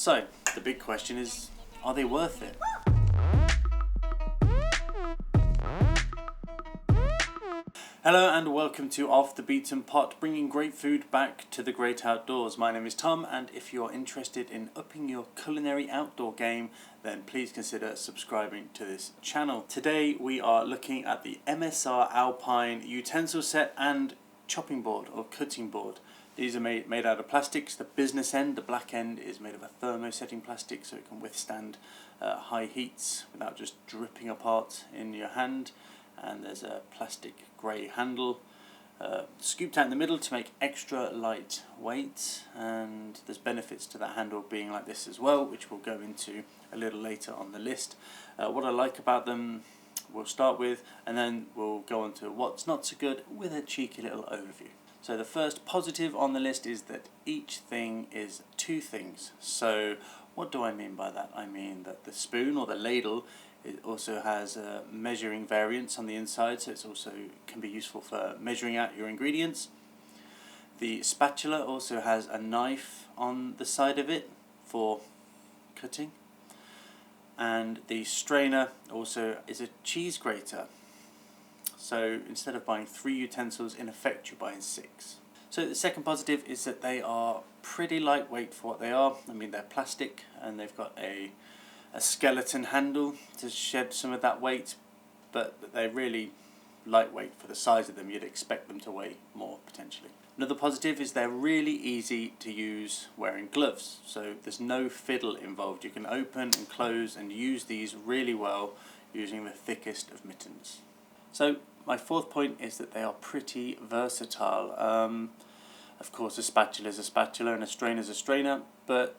So, the big question is, are they worth it? Hello and welcome to Off the Beaten Pot, bringing great food back to the great outdoors. My name is Tom, and if you're interested in upping your culinary outdoor game, then please consider subscribing to this channel. Today we are looking at the MSR Alpine Utensil set and chopping board or cutting board. These are made out of plastics. The business end, the black end, is made of a thermosetting plastic, so it can withstand high heats without just dripping apart in your hand. And there's a plastic grey handle scooped out in the middle to make extra light weight, and there's benefits to that handle being like this as well, which we'll go into a little later on the list. What I like about them we'll start with, and then we'll go on to what's not so good with a cheeky little overview. So the first positive on the list is that each thing is two things. So what do I mean by that? I mean that the spoon or the ladle, it also has measuring variants on the inside, so it's also can be useful for measuring out your ingredients. The spatula also has a knife on the side of it for cutting. And the strainer also is a cheese grater. So instead of buying 3 utensils, in effect you're buying 6. So the second positive is that they are pretty lightweight for what they are. I mean, they're plastic and they've got a skeleton handle to shed some of that weight, but they're really lightweight for the size of them. You'd expect them to weigh more potentially. Another positive is they're really easy to use wearing gloves, so there's no fiddle involved. You can open and close and use these really well using the thickest of mittens. So my fourth point is that they are pretty versatile. Of course, a spatula is a spatula and a strainer is a strainer, but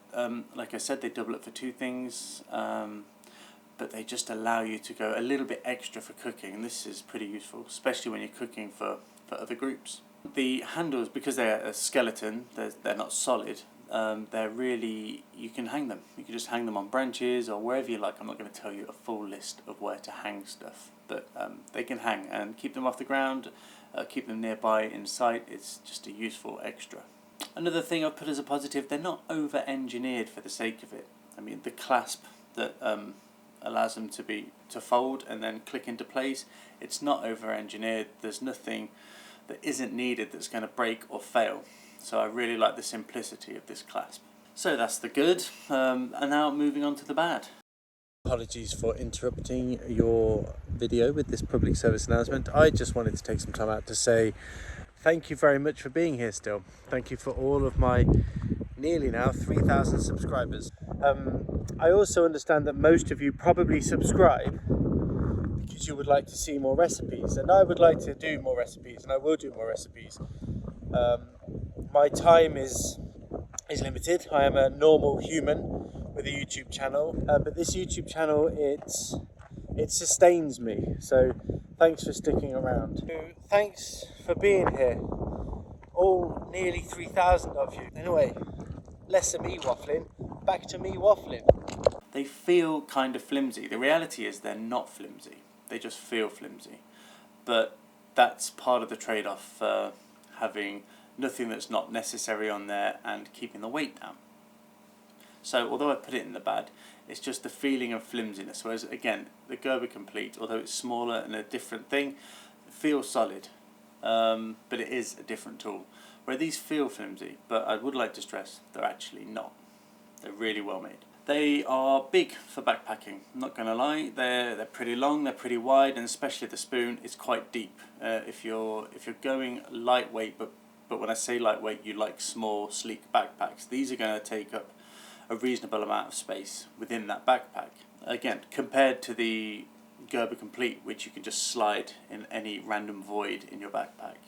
like I said, they double up for 2 things, but they just allow you to go a little bit extra for cooking, and this is pretty useful, especially when you're cooking for other groups. The handles, because they're a skeleton, they're not solid, they're really, you can hang them. You can just hang them on branches or wherever you like. I'm not going to tell you a full list of where to hang stuff, but they can hang and keep them off the ground. Keep them nearby in sight. It's just a useful extra. Another thing I've put as a positive, they're not over-engineered for the sake of it. I mean, the clasp that allows them to fold and then click into place, it's not over-engineered. There's nothing that isn't needed that's going to break or fail. So I really like the simplicity of this clasp. So that's the good, and now moving on to the bad. Apologies for interrupting your video with this public service announcement. I just wanted to take some time out to say thank you very much for being here still. Thank you for all of my nearly now 3,000 subscribers. I also understand that most of you probably subscribe because you would like to see more recipes, and I would like to do more recipes, and I will do more recipes. My time is limited. I am a normal human with a YouTube channel, but this YouTube channel, it sustains me, so thanks for sticking around. So thanks for being here, all nearly 3,000 of you. Anyway, less of me waffling, back to me waffling. They feel kind of flimsy. The reality is they're not flimsy, they just feel flimsy, but that's part of the trade-off for having nothing that's not necessary on there and keeping the weight down. So although I put it in the bad, it's just the feeling of flimsiness. Whereas again, the Gerber Complete, although it's smaller and a different thing, feels solid, but it is a different tool. Where these feel flimsy, but I would like to stress they're actually not. They're really well made. They are big for backpacking. I'm not going to lie, they're pretty long, they're pretty wide, and especially the spoon is quite deep. If you're going lightweight, but when I say lightweight, you like small, sleek backpacks. These are going to take up a reasonable amount of space within that backpack. Again, compared to the Gerber Complete, which you can just slide in any random void in your backpack.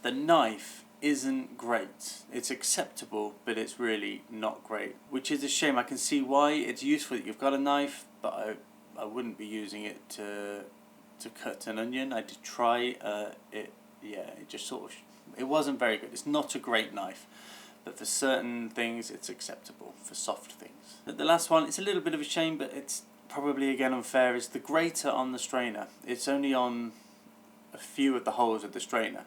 The knife isn't great. It's acceptable, but it's really not great, which is a shame. I can see why it's useful that you've got a knife, but I wouldn't be using it to cut an onion. I did try it. Yeah, it just sort of, it wasn't very good. It's not a great knife, but for certain things it's acceptable, for soft things. But the last one, it's a little bit of a shame, but it's probably again unfair, is the grater on the strainer. It's only on a few of the holes of the strainer,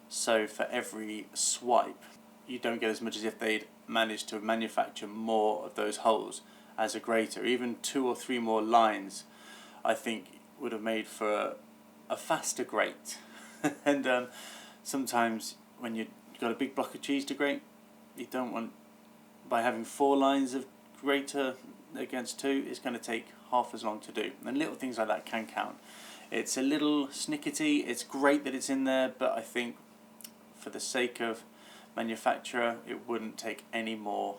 so for every swipe you don't get as much as if they'd managed to manufacture more of those holes as a grater. Even 2 or 3 more lines, I think, would have made for a faster grate. And sometimes when you've got a big block of cheese to grate, you don't want, by having 4 lines of grater against 2, it's going to take half as long to do. And little things like that can count. It's a little snickety, it's great that it's in there, but I think for the sake of manufacturer, it wouldn't take any more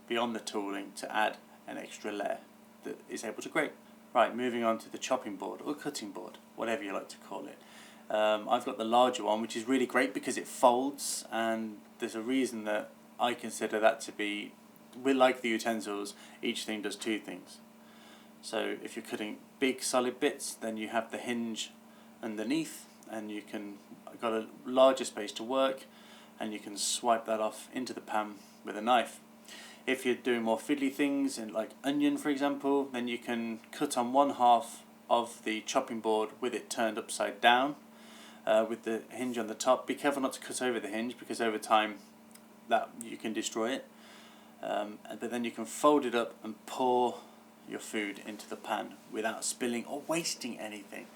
beyond the tooling to add an extra layer that is able to grate. Right, moving on to the chopping board or cutting board, whatever you like to call it. I've got the larger one, which is really great because it folds, and there's a reason that I consider that to be, like the utensils, each thing does 2 things. So if you're cutting big solid bits, then you have the hinge underneath, and you can got a larger space to work, and you can swipe that off into the pan with a knife. If you're doing more fiddly things, in like onion for example, then you can cut on one half of the chopping board with it turned upside down, with the hinge on the top. Be careful not to cut over the hinge, because over time that you can destroy it. But then you can fold it up and pour your food into the pan without spilling or wasting anything.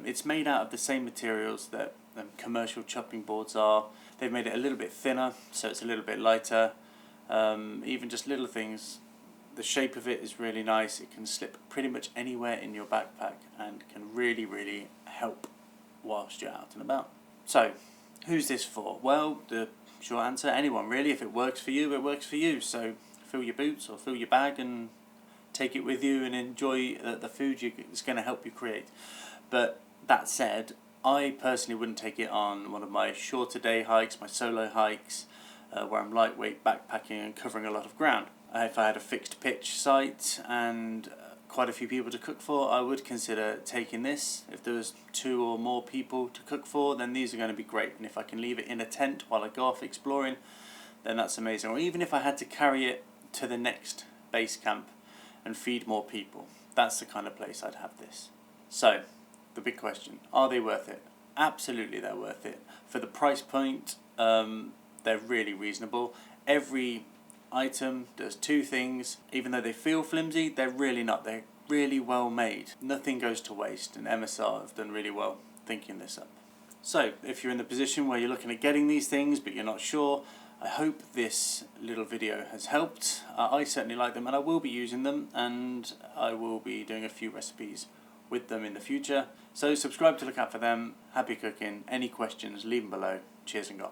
It's made out of the same materials that commercial chopping boards are. They've made it a little bit thinner, so it's a little bit lighter. Even just little things, the shape of it is really nice. It can slip pretty much anywhere in your backpack and can really, really help whilst you're out and about. So, who's this for? Well, the short answer, anyone really. If it works for you, it works for you. So fill your boots or fill your bag and take it with you and enjoy the food it's going to help you create. But that said, I personally wouldn't take it on one of my shorter day hikes, my solo hikes, where I'm lightweight backpacking and covering a lot of ground. If I had a fixed pitch site and quite a few people to cook for, I would consider taking this. If there was 2 or more people to cook for, then these are going to be great. And if I can leave it in a tent while I go off exploring, then that's amazing. Or even if I had to carry it to the next base camp and feed more people, that's the kind of place I'd have this. So, the big question, are they worth it? Absolutely they're worth it. For the price point, they're really reasonable. Every item does 2 things. Even though they feel flimsy, they're really not. They're really well made. Nothing goes to waste, and MSR have done really well thinking this up. So, if you're in the position where you're looking at getting these things but you're not sure, I hope this little video has helped. I certainly like them, and I will be using them, and I will be doing a few recipes with them in the future. So subscribe to look out for them. Happy cooking. Any questions, leave them below. Cheers and God.